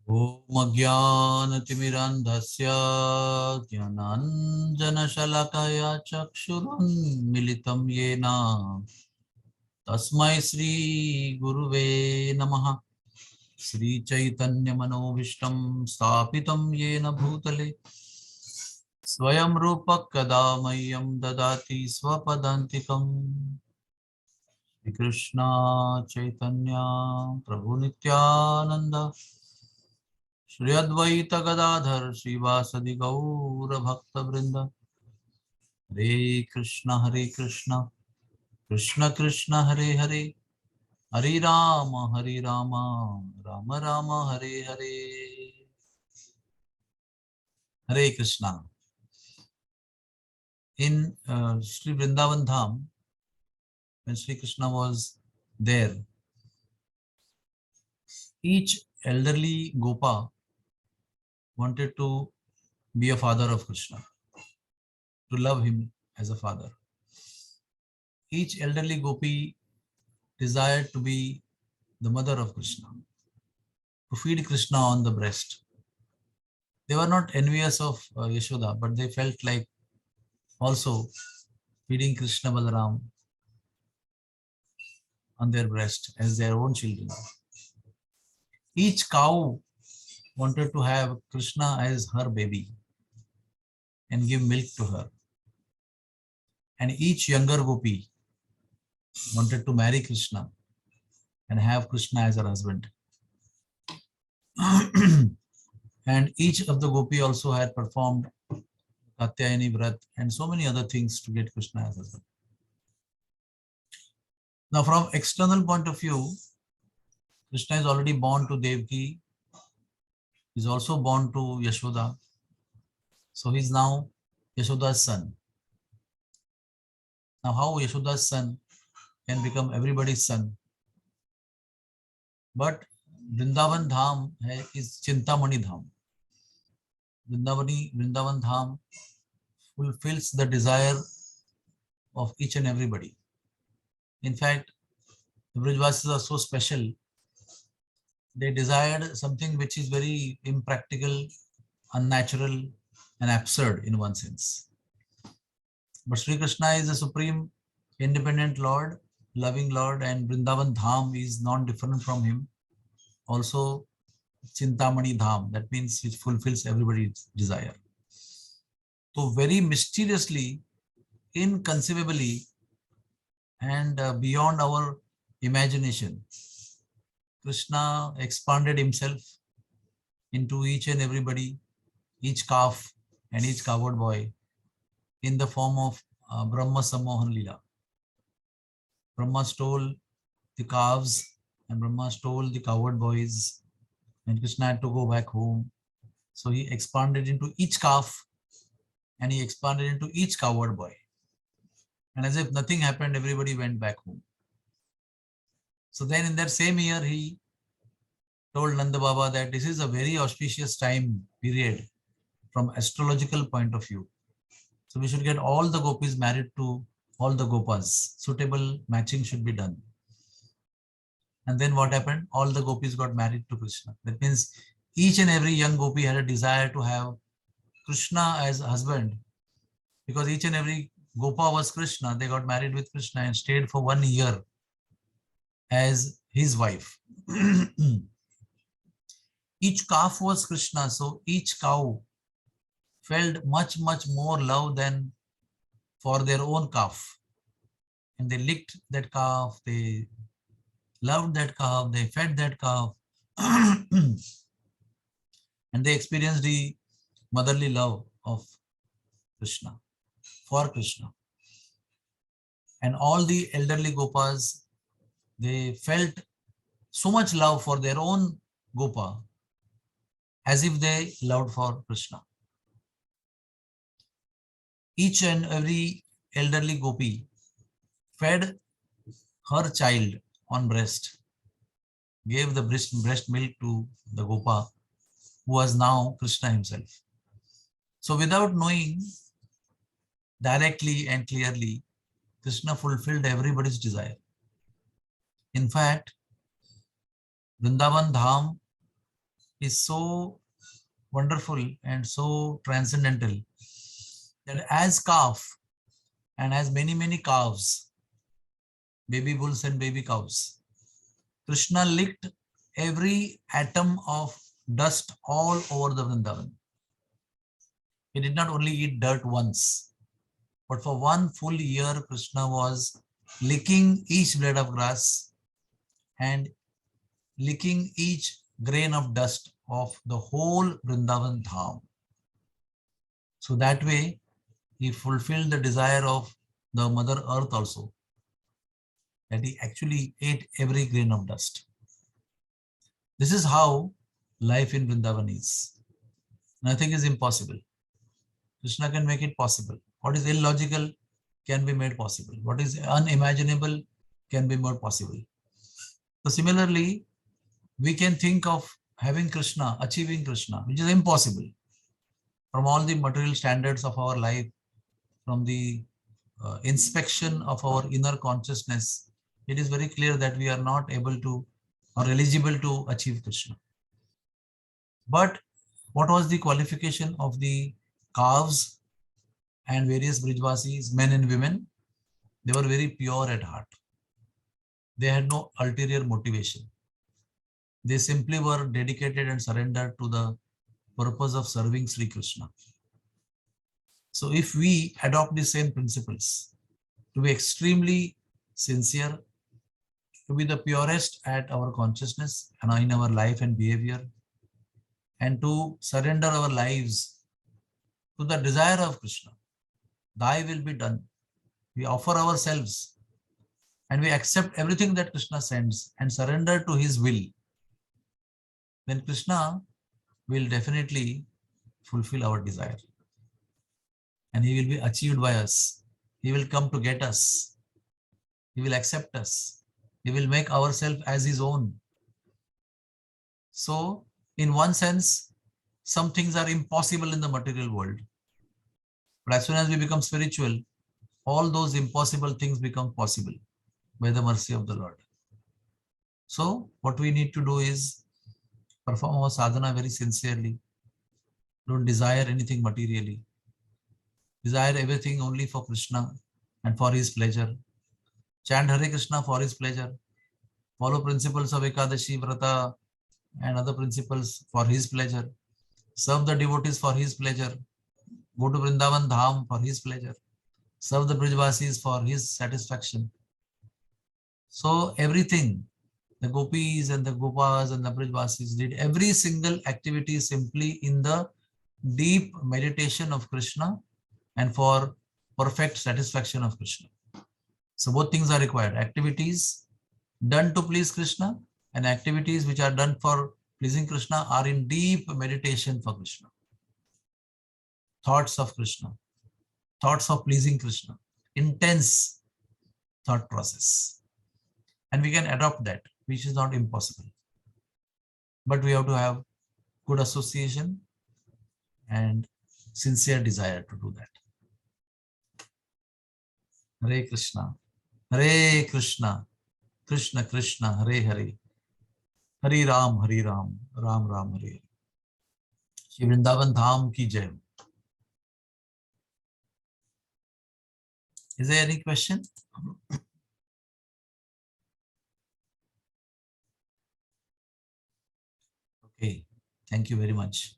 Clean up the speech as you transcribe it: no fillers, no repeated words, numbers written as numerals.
Om Ajnanatimirandhasya Jnananjanashalakaya Chakshurunmilitam Yena Tasmai Shri Guruve Namaha. Shri Chaitanya Manobhishtam Sthapitam Yena Bhutale Swayam Rupa Kadamayam Dadati Swapadantikam. Shri Krishna Chaitanya Prabhu Nityananda Shri Advaita Gadadhar Srivasadi Gaura Bhakta Vrinda. Hare Krishna Krishna Krishna Hare Hare, Hare Rama Rama Rama Hare Hare. Hare Krishna. In Sri Vrindavan Dham, when Sri Krishna was there, each elderly Gopa wanted to be a father of Krishna, to love him as a father. Each elderly Gopi desired to be the mother of Krishna, to feed Krishna on the breast. They were not envious of Yashoda, but they felt like also feeding Krishna Balaram on their breast as their own children. Each cow wanted to have Krishna as her baby and give milk to her. And each younger Gopi wanted to marry Krishna and have Krishna as her husband. And each of the Gopi also had performed Katyayani Vrat and so many other things to get Krishna as husband. Now, from external point of view, Krishna is already born to Devaki. He is also born to Yashoda. So he is now Yashoda's son. Now, how Yashoda's son can become everybody's son? But Vrindavan Dham is Chintamani Dham. Vrindavan Dham fulfills the desire of each and everybody. In fact, the Brijvasis are so special. They desired something which is very impractical, unnatural, and absurd in one sense. But Sri Krishna is the supreme independent Lord, loving Lord, and Vrindavan Dham is non-different from him. Also, Chintamani Dham, that means which fulfills everybody's desire. So very mysteriously, inconceivably, and beyond our imagination, Krishna expanded himself into each and everybody, each calf and each coward boy, in the form of Brahma Sammohan Leela. Brahma stole the calves and Brahma stole the coward boys, and Krishna had to go back home. So he expanded into each calf and he expanded into each coward boy. And as if nothing happened, everybody went back home. So then in that same year, he told Nanda Baba that this is a very auspicious time period from astrological point of view. So we should get all the gopis married to all the gopas. Suitable matching should be done. And then what happened? All the gopis got married to Krishna. That means each and every young gopi had a desire to have Krishna as a husband. Because each and every gopa was Krishna. They got married with Krishna and stayed for 1 year as his wife. Each calf was Krishna. So each cow felt much, much more love than for their own calf. And they licked that calf, they loved that calf, they fed that calf. And they experienced the motherly love of Krishna, for Krishna. And all the elderly gopas, they felt so much love for their own gopa as if they loved for Krishna. Each and every elderly gopi fed her child on breast, gave the breast milk to the gopa, who was now Krishna himself. So without knowing directly and clearly, Krishna fulfilled everybody's desire. In fact, Vrindavan Dham is so wonderful and so transcendental that as calf and as many calves, baby bulls and baby cows, Krishna licked every atom of dust all over the Vrindavan. He did not only eat dirt once, but for 1 full year, Krishna was licking each blade of grass and licking each grain of dust of the whole Vrindavan Dham. So that way, he fulfilled the desire of the Mother Earth also, that he actually ate every grain of dust. This is how life in Vrindavan is. Nothing is impossible. Krishna can make it possible. What is illogical can be made possible. What is unimaginable can be made possible. So similarly, we can think of having Krishna, achieving Krishna, which is impossible from all the material standards of our life, from the inspection of our inner consciousness. It is very clear that we are not able to or eligible to achieve Krishna. But what was the qualification of the calves and various Brijvasis, men and women? They were very pure at heart. They had no ulterior motivation. They simply were dedicated and surrendered to the purpose of serving Sri Krishna. So if we adopt the same principles, to be extremely sincere, to be the purest at our consciousness and in our life and behavior, and to surrender our lives to the desire of Krishna, thy will be done. We offer ourselves and we accept everything that Krishna sends and surrender to his will, then Krishna will definitely fulfill our desire. And he will be achieved by us. He will come to get us. He will accept us. He will make ourselves as his own. So, in one sense, some things are impossible in the material world. But as soon as we become spiritual, all those impossible things become possible by the mercy of the Lord. So, what we need to do is perform our sadhana very sincerely. Don't desire anything materially. Desire everything only for Krishna and for his pleasure. Chant Hare Krishna for his pleasure. Follow principles of Ekadashi, Vrata and other principles for his pleasure. Serve the devotees for his pleasure. Go to Vrindavan Dham for his pleasure. Serve the Brijvasis for his satisfaction. So everything, the gopis and the gopas and the Brijvasis did every single activity simply in the deep meditation of Krishna and for perfect satisfaction of Krishna. So both things are required. Activities done to please Krishna and activities which are done for pleasing Krishna are in deep meditation for Krishna. Thoughts of Krishna, thoughts of pleasing Krishna, intense thought process. And we can adopt that, which is not impossible. But we have to have good association and sincere desire to do that. Hare Krishna, Hare Krishna, Krishna Krishna, Hare Hare, Hare Ram, Ram Ram, Hare Hare. Shri Vrindavan Dham ki jai. Is there any question? Okay, thank you very much.